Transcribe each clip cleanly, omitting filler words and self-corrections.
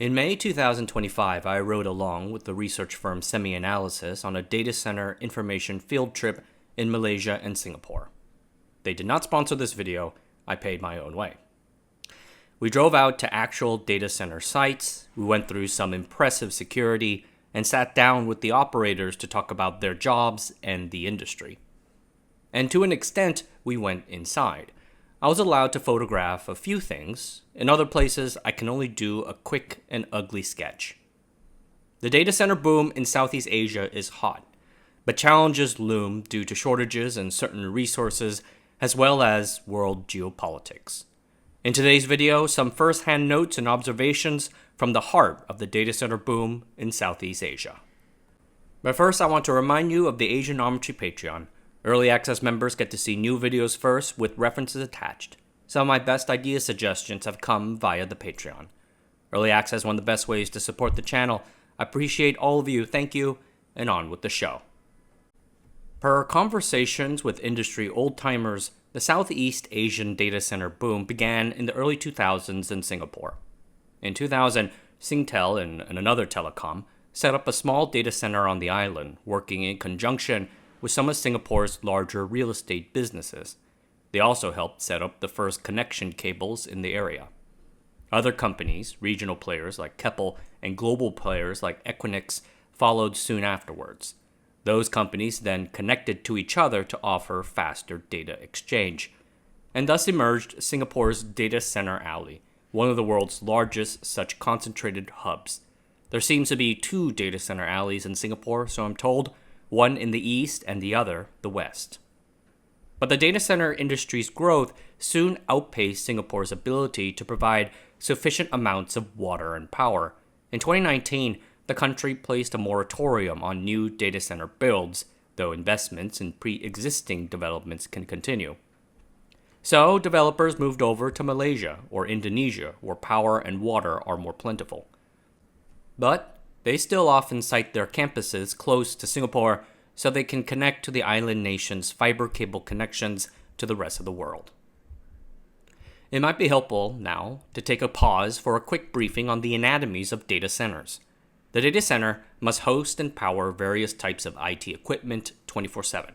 In May 2025, I rode along with the research firm Semi-Analysis on a data center information field trip in Malaysia and Singapore. They did not sponsor this video, I paid my own way. We drove out to actual data center sites, we went through some impressive security, and sat down with the operators to talk about their jobs and the industry. And to an extent, we went inside. I was allowed to photograph a few things. In other places, I can only do a quick and ugly sketch. The data center boom in Southeast Asia is hot, but challenges loom due to shortages in certain resources as well as world geopolitics. In today's video, some first-hand notes and observations from the heart of the data center boom in Southeast Asia. But first, I want to remind you of the Asianometry Patreon. Early access members get to see new videos first with references attached. Some of my best idea suggestions have come via the Patreon. Early access is one of the best ways to support the channel. I appreciate all of you. Thank you, and on with the show. Per conversations with industry old-timers, the Southeast Asian data center boom began in the early 2000s in Singapore. In 2000, Singtel and another telecom set up a small data center on the island, working in conjunction with some of Singapore's larger real estate businesses. They also helped set up the first connection cables in the area. Other companies, regional players like Keppel and global players like Equinix, followed soon afterwards. Those companies then connected to each other to offer faster data exchange. And thus emerged Singapore's Data Center Alley, one of the world's largest such concentrated hubs. There seems to be two data center alleys in Singapore, so I'm told, one in the east and the other the west. But the data center industry's growth soon outpaced Singapore's ability to provide sufficient amounts of water and power. In 2019, the country placed a moratorium on new data center builds, though investments in pre-existing developments can continue. So, developers moved over to Malaysia or Indonesia, where power and water are more plentiful. But they still often site their campuses close to Singapore so they can connect to the island nation's fiber cable connections to the rest of the world. It might be helpful now to take a pause for a quick briefing on the anatomies of data centers. The data center must host and power various types of IT equipment 24/7.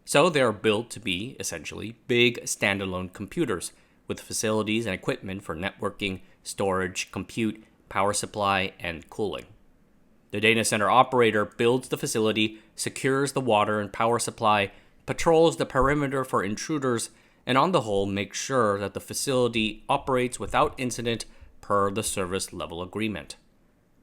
So they are built to be, essentially, big standalone computers with facilities and equipment for networking, storage, compute, power supply, and cooling. The data center operator builds the facility, secures the water and power supply, patrols the perimeter for intruders, and on the whole makes sure that the facility operates without incident per the service level agreement.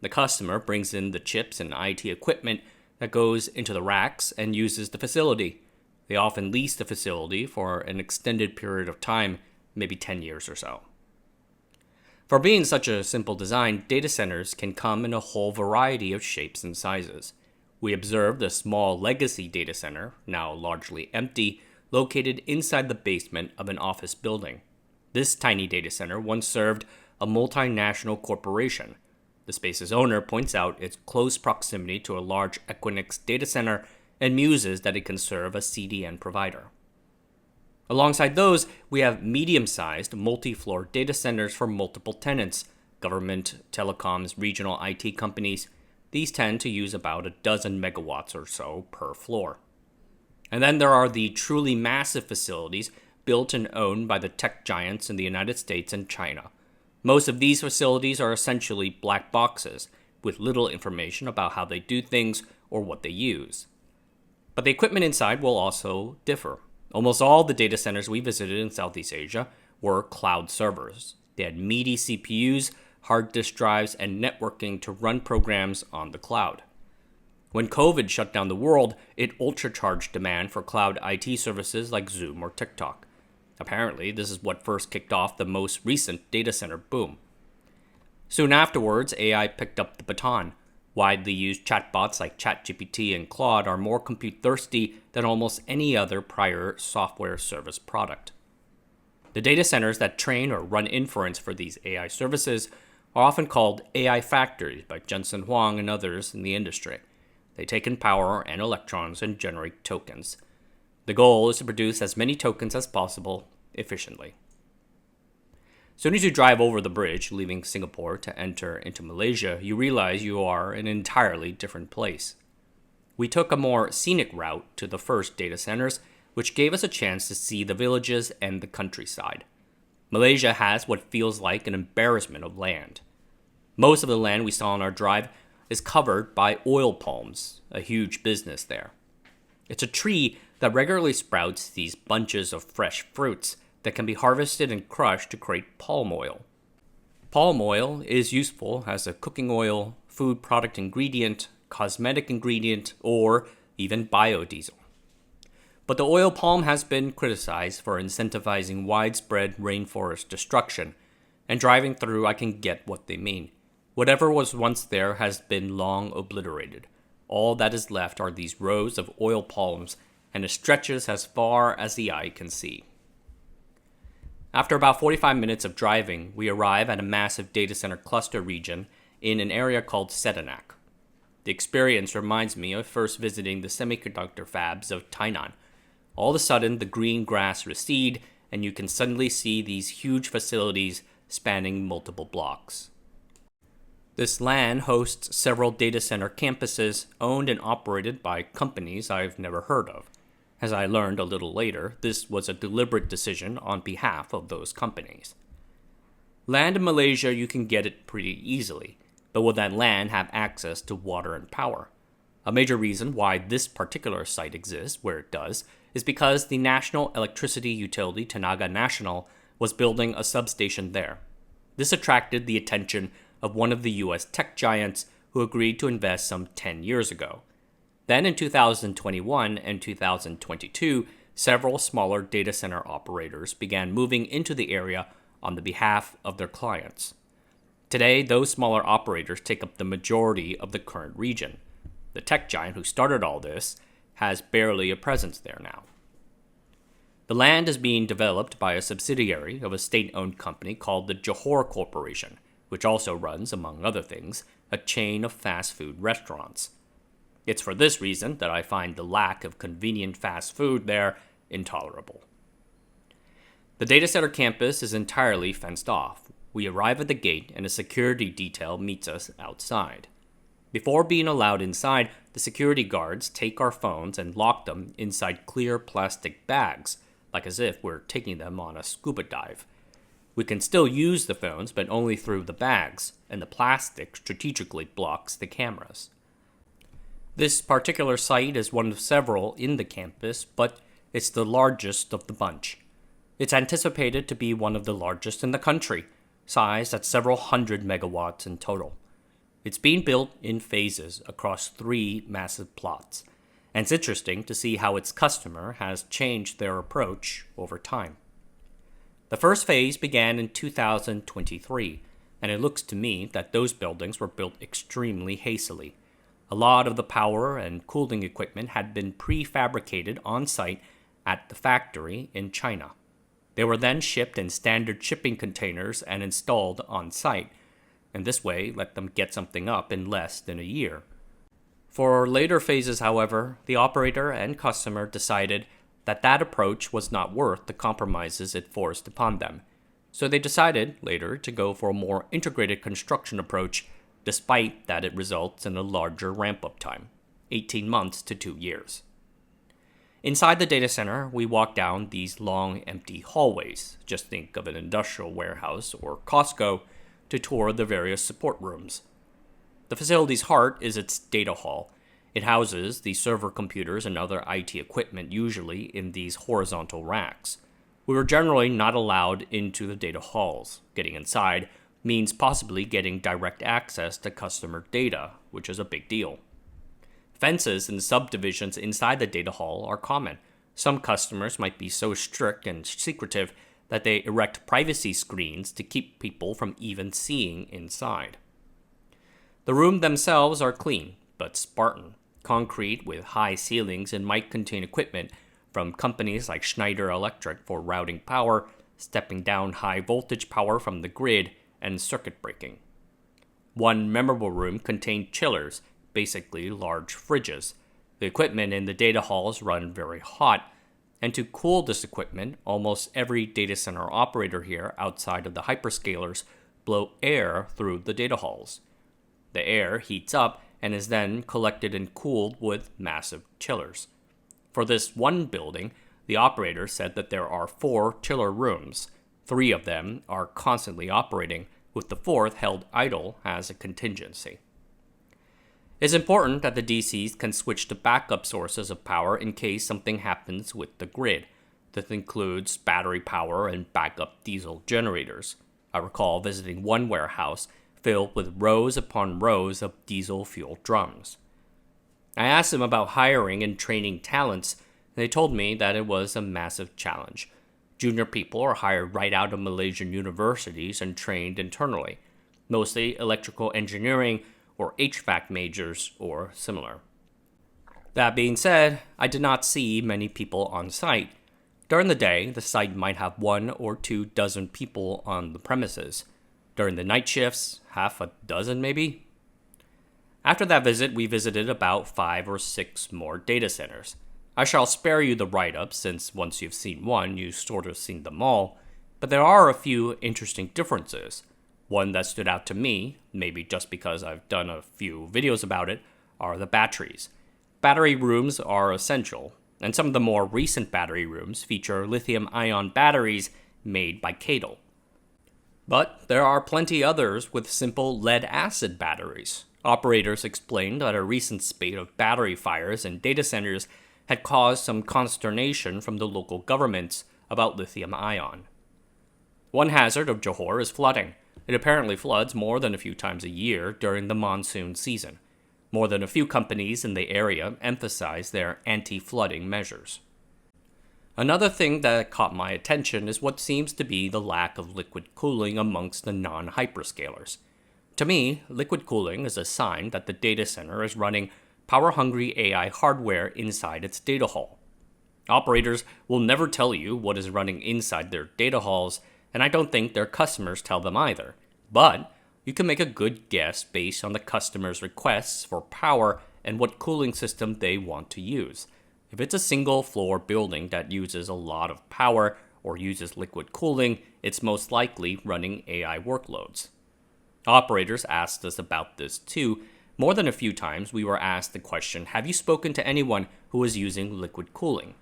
The customer brings in the chips and IT equipment that goes into the racks and uses the facility. They often lease the facility for an extended period of time, maybe 10 years or so. For being such a simple design, data centers can come in a whole variety of shapes and sizes. We observed a small legacy data center, now largely empty, located inside the basement of an office building. This tiny data center once served a multinational corporation. The space's owner points out its close proximity to a large Equinix data center and muses that it can serve a CDN provider. Alongside those, we have medium-sized, multi-floor data centers for multiple tenants, government, telecoms, regional IT companies. These tend to use about a dozen megawatts or so per floor. And then there are the truly massive facilities built and owned by the tech giants in the United States and China. Most of these facilities are essentially black boxes, with little information about how they do things or what they use. But the equipment inside will also differ. Almost all the data centers we visited in Southeast Asia were cloud servers. They had meaty CPUs, hard disk drives, and networking to run programs on the cloud. When COVID shut down the world, it ultra-charged demand for cloud IT services like Zoom or TikTok. Apparently, this is what first kicked off the most recent data center boom. Soon afterwards, AI picked up the baton. Widely used chatbots like ChatGPT and Claude are more compute-thirsty than almost any other prior software service product. The data centers that train or run inference for these AI services are often called AI factories by Jensen Huang and others in the industry. They take in power and electrons and generate tokens. The goal is to produce as many tokens as possible efficiently. As soon as you drive over the bridge, leaving Singapore to enter into Malaysia, you realize you are in an entirely different place. We took a more scenic route to the first data centers, which gave us a chance to see the villages and the countryside. Malaysia has what feels like an embarrassment of land. Most of the land we saw on our drive is covered by oil palms, a huge business there. It's a tree that regularly sprouts these bunches of fresh fruits that can be harvested and crushed to create palm oil. Palm oil is useful as a cooking oil, food product ingredient, cosmetic ingredient, or even biodiesel. But the oil palm has been criticized for incentivizing widespread rainforest destruction, and driving through I can get what they mean. Whatever was once there has been long obliterated. All that is left are these rows of oil palms, and it stretches as far as the eye can see. After about 45 minutes of driving, we arrive at a massive data center cluster region in an area called Setanak. The experience reminds me of first visiting the semiconductor fabs of Thailand. All of a sudden, the green grass recede, and you can suddenly see these huge facilities spanning multiple blocks. This land hosts several data center campuses owned and operated by companies I've never heard of. As I learned a little later, this was a deliberate decision on behalf of those companies. Land in Malaysia, you can get it pretty easily, but will that land have access to water and power? A major reason why this particular site exists where it does is because the national electricity utility Tenaga Nasional was building a substation there. This attracted the attention of one of the US tech giants who agreed to invest some 10 years ago. Then in 2021 and 2022, several smaller data center operators began moving into the area on the behalf of their clients. Today, those smaller operators take up the majority of the current region. The tech giant who started all this has barely a presence there now. The land is being developed by a subsidiary of a state-owned company called the Johor Corporation, which also runs, among other things, a chain of fast food restaurants. It's for this reason that I find the lack of convenient fast food there intolerable. The data center campus is entirely fenced off. We arrive at the gate and a security detail meets us outside. Before being allowed inside, the security guards take our phones and lock them inside clear plastic bags, like as if we're taking them on a scuba dive. We can still use the phones, but only through the bags, and the plastic strategically blocks the cameras. This particular site is one of several in the campus, but it's the largest of the bunch. It's anticipated to be one of the largest in the country, sized at several hundred megawatts in total. It's being built in phases across 3 massive plots, and it's interesting to see how its customer has changed their approach over time. The first phase began in 2023, and it looks to me that those buildings were built extremely hastily. A lot of the power and cooling equipment had been prefabricated on site at the factory in China. They were then shipped in standard shipping containers and installed on site, and this way let them get something up in less than a year. For later phases, however, the operator and customer decided that approach was not worth the compromises it forced upon them. So they decided later to go for a more integrated construction approach, despite that it results in a larger ramp-up time, 18 months to 2 years. Inside the data center, we walk down these long, empty hallways. Just think of an industrial warehouse or Costco to tour the various support rooms. The facility's heart is its data hall. It houses the server computers and other IT equipment, usually in these horizontal racks. We were generally not allowed into the data halls. Getting inside means possibly getting direct access to customer data, which is a big deal. Fences and subdivisions inside the data hall are common. Some customers might be so strict and secretive that they erect privacy screens to keep people from even seeing inside. The rooms themselves are clean, but Spartan. Concrete with high ceilings and might contain equipment from companies like Schneider Electric for routing power, stepping down high voltage power from the grid, and circuit breaking. One memorable room contained chillers, basically large fridges. The equipment in the data halls run very hot, And to cool this equipment, almost every data center operator here outside of the hyperscalers blow air through the data halls. The air heats up and is then collected and cooled with massive chillers. For this one building, the operator said that there are 4 chiller rooms. 3 of them are constantly operating, with the 4th held idle as a contingency. It's important that the DCs can switch to backup sources of power in case something happens with the grid. This includes battery power and backup diesel generators. I recall visiting one warehouse filled with rows upon rows of diesel fuel drums. I asked them about hiring and training talents, and they told me that it was a massive challenge. Junior people are hired right out of Malaysian universities and trained internally, mostly electrical engineering or HVAC majors or similar. That being said, I did not see many people on site. During the day, the site might have 1 or 2 dozen people on the premises. During the night shifts, half a dozen maybe? After that visit, we visited about 5 or 6 more data centers. I shall spare you the write-up since once you've seen one, you've sort of seen them all, but there are a few interesting differences. One that stood out to me, maybe just because I've done a few videos about it, are the batteries. Battery rooms are essential, and some of the more recent battery rooms feature lithium-ion batteries made by Cadle. But there are plenty others with simple lead-acid batteries. Operators explained that a recent spate of battery fires in data centers had caused some consternation from the local governments about lithium-ion. One hazard of Johor is flooding. It apparently floods more than a few times a year during the monsoon season. More than a few companies in the area emphasize their anti-flooding measures. Another thing that caught my attention is what seems to be the lack of liquid cooling amongst the non-hyperscalers. To me, liquid cooling is a sign that the data center is running power-hungry AI hardware inside its data hall. Operators will never tell you what is running inside their data halls, and I don't think their customers tell them either. But you can make a good guess based on the customer's requests for power and what cooling system they want to use. If it's a single-floor building that uses a lot of power or uses liquid cooling, it's most likely running AI workloads. Operators asked us about this too. More than a few times, we were asked the question, have you spoken to anyone who is using liquid cooling?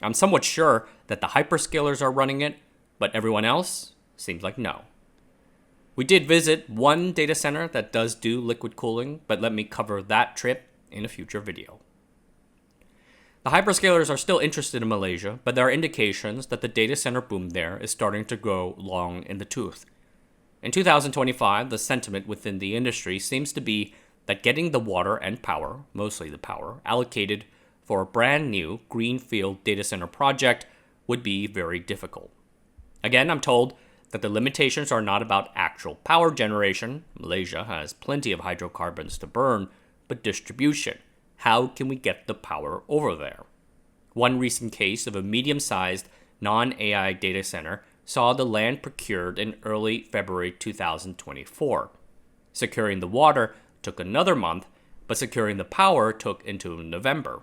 I'm somewhat sure that the hyperscalers are running it, but everyone else seems like no. We did visit one data center that does do liquid cooling, but let me cover that trip in a future video. The hyperscalers are still interested in Malaysia, but there are indications that the data center boom there is starting to go long in the tooth. In 2025, the sentiment within the industry seems to be that getting the water and power, mostly the power, allocated for a brand new greenfield data center project would be very difficult. Again, I'm told that the limitations are not about actual power generation. Malaysia has plenty of hydrocarbons to burn, but distribution. How can we get the power over there? One recent case of a medium-sized non-AI data center saw the land procured in early February 2024. Securing the water took another month, but securing the power took into November.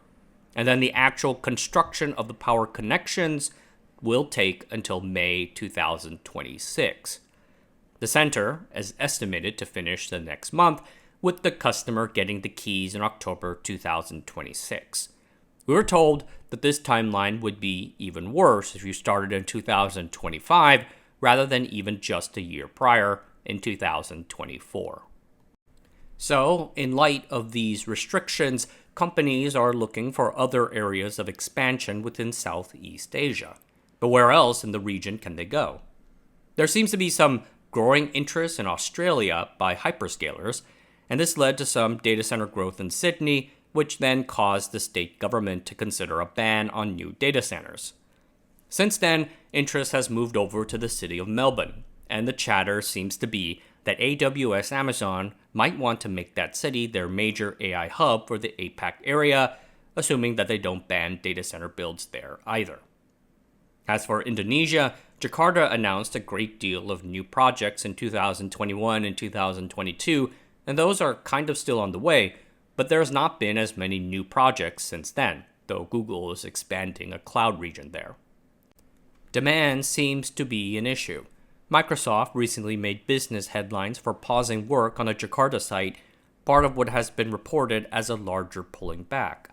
And then the actual construction of the power connections will take until May 2026. The center is estimated to finish the next month, with the customer getting the keys in October 2026. We were told that this timeline would be even worse if you started in 2025 rather than even just a year prior in 2024. So, in light of these restrictions, companies are looking for other areas of expansion within Southeast Asia. But where else in the region can they go? There seems to be some growing interest in Australia by hyperscalers, and this led to some data center growth in Sydney, which then caused the state government to consider a ban on new data centers. Since then, interest has moved over to the city of Melbourne, and the chatter seems to be that AWS Amazon might want to make that city their major AI hub for the APAC area, assuming that they don't ban data center builds there either. As for Indonesia, Jakarta announced a great deal of new projects in 2021 and 2022, and those are kind of still on the way, but there has not been as many new projects since then. though Google is expanding a cloud region there. Demand seems to be an issue. Microsoft recently made business headlines for pausing work on a Jakarta site, part of what has been reported as a larger pulling back.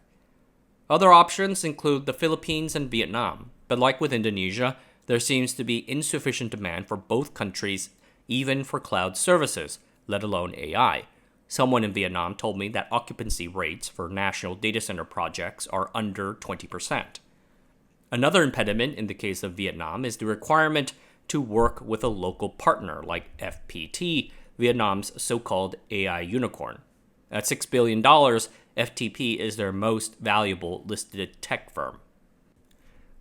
Other options include the Philippines and Vietnam, but like with Indonesia, there seems to be insufficient demand for both countries, even for cloud services, let alone AI. Someone in Vietnam told me that occupancy rates for national data center projects are under 20%. Another impediment in the case of Vietnam is the requirement to work with a local partner like FPT, Vietnam's so-called AI unicorn. At $6 billion, FTP is their most valuable listed tech firm.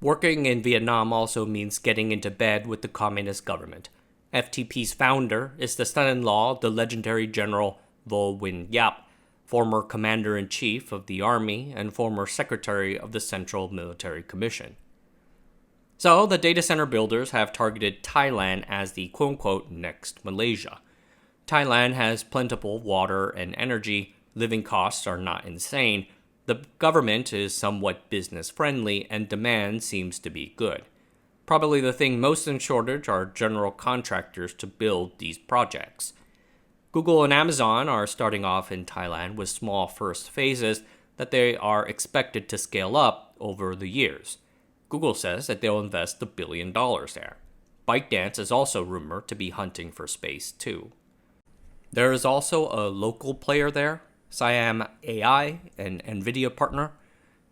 Working in Vietnam also means getting into bed with the communist government. FTP's founder is the son-in-law of the legendary General Vo Nguyen Giap, former commander-in-chief of the army and former secretary of the Central Military Commission. So, the data center builders have targeted Thailand as the quote-unquote next Malaysia. Thailand has plentiful water and energy, living costs are not insane, the government is somewhat business-friendly, and demand seems to be good. Probably the thing most in shortage are general contractors to build these projects. Google and Amazon are starting off in Thailand with small first phases that they are expected to scale up over the years. Google says that they'll invest $1 billion there. ByteDance is also rumored to be hunting for space too. There is also a local player there, Siam AI, an NVIDIA partner.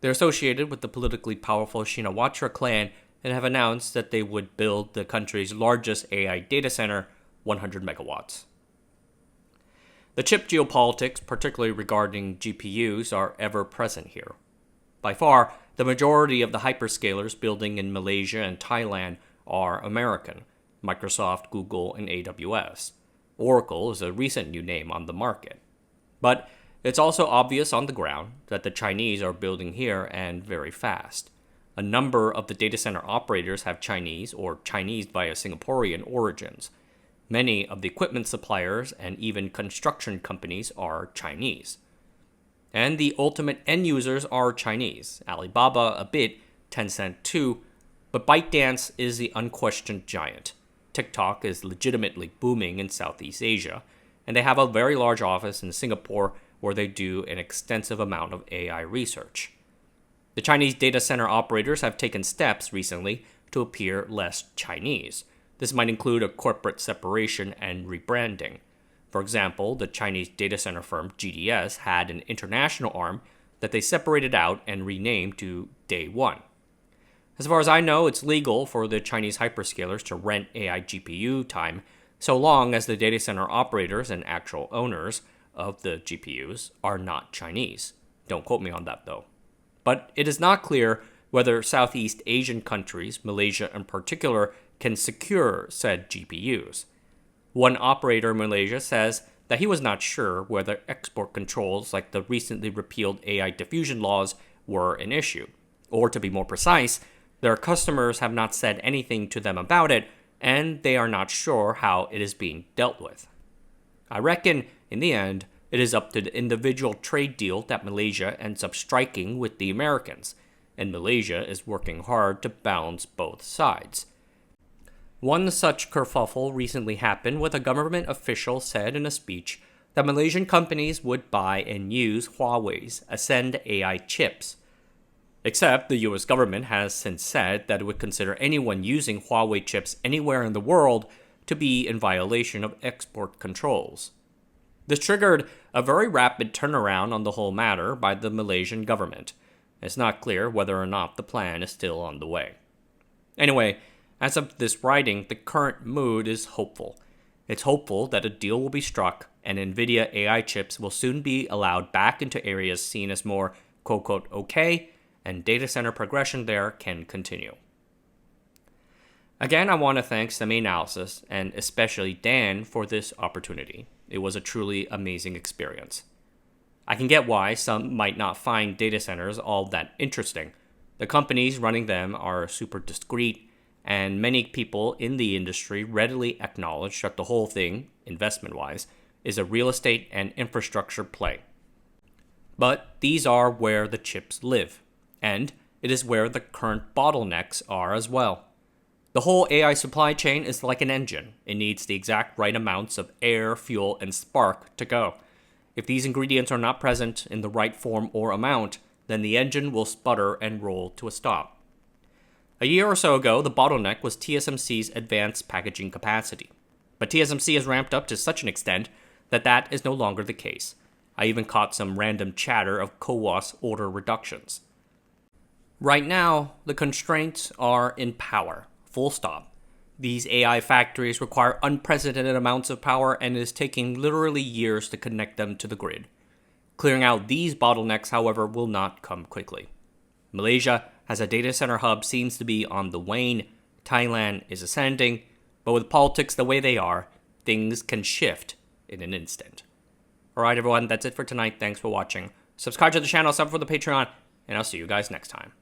They're associated with the politically powerful Shinawatra clan and have announced that they would build the country's largest AI data center, 100 megawatts. The chip geopolitics, particularly regarding GPUs, are ever present here. By far, the majority of the hyperscalers building in Malaysia and Thailand are American: Microsoft, Google, and AWS. Oracle is a recent new name on the market. But it's also obvious on the ground that the Chinese are building here and very fast. A number of the data center operators have Chinese or Chinese via Singaporean origins. Many of the equipment suppliers and even construction companies are Chinese. And the ultimate end users are Chinese. Alibaba a bit, Tencent too, but ByteDance is the unquestioned giant. TikTok is legitimately booming in Southeast Asia, and they have a very large office in Singapore where they do an extensive amount of AI research. The Chinese data center operators have taken steps recently to appear less Chinese. This might include a corporate separation and rebranding. For example, the Chinese data center firm GDS had an international arm that they separated out and renamed to Day One. As far as I know, it's legal for the Chinese hyperscalers to rent AI GPU time so long as the data center operators and actual owners of the GPUs are not Chinese. Don't quote me on that though. But it is not clear whether Southeast Asian countries, Malaysia in particular, can secure said GPUs. One operator in Malaysia says that he was not sure whether export controls like the recently repealed AI diffusion laws were an issue. Or to be more precise, their customers have not said anything to them about it, and they are not sure how it is being dealt with. I reckon, in the end, it is up to the individual trade deal that Malaysia ends up striking with the Americans, and Malaysia is working hard to balance both sides. One such kerfuffle recently happened when a government official said in a speech that Malaysian companies would buy and use Huawei's Ascend AI chips. Except the US government has since said that it would consider anyone using Huawei chips anywhere in the world to be in violation of export controls. This triggered a very rapid turnaround on the whole matter by the Malaysian government. It's not clear whether or not the plan is still on the way. Anyway, as of this writing, the current mood is hopeful. It's hopeful that a deal will be struck and NVIDIA AI chips will soon be allowed back into areas seen as more quote-unquote okay, and data center progression there can continue. Again, I want to thank SemiAnalysis and especially Dan for this opportunity. It was a truly amazing experience. I can get why some might not find data centers all that interesting. The companies running them are super discreet, and many people in the industry readily acknowledge that the whole thing, investment-wise, is a real estate and infrastructure play. But these are where the chips live, and it is where the current bottlenecks are as well. The whole AI supply chain is like an engine. It needs the exact right amounts of air, fuel, and spark to go. If these ingredients are not present in the right form or amount, then the engine will sputter and roll to a stop. A year or so ago, the bottleneck was TSMC's advanced packaging capacity. But TSMC has ramped up to such an extent that that is no longer the case. I even caught some random chatter of CoWoS order reductions. Right now, the constraints are in power. Full stop. These AI factories require unprecedented amounts of power, and it is taking literally years to connect them to the grid. Clearing out these bottlenecks, however, will not come quickly. Malaysia, as a data center hub, seems to be on the wane. Thailand is ascending, but with politics the way they are, things can shift in an instant. Alright everyone, that's it for tonight. Thanks for watching. Subscribe to the channel, sub for the Patreon, and I'll see you guys next time.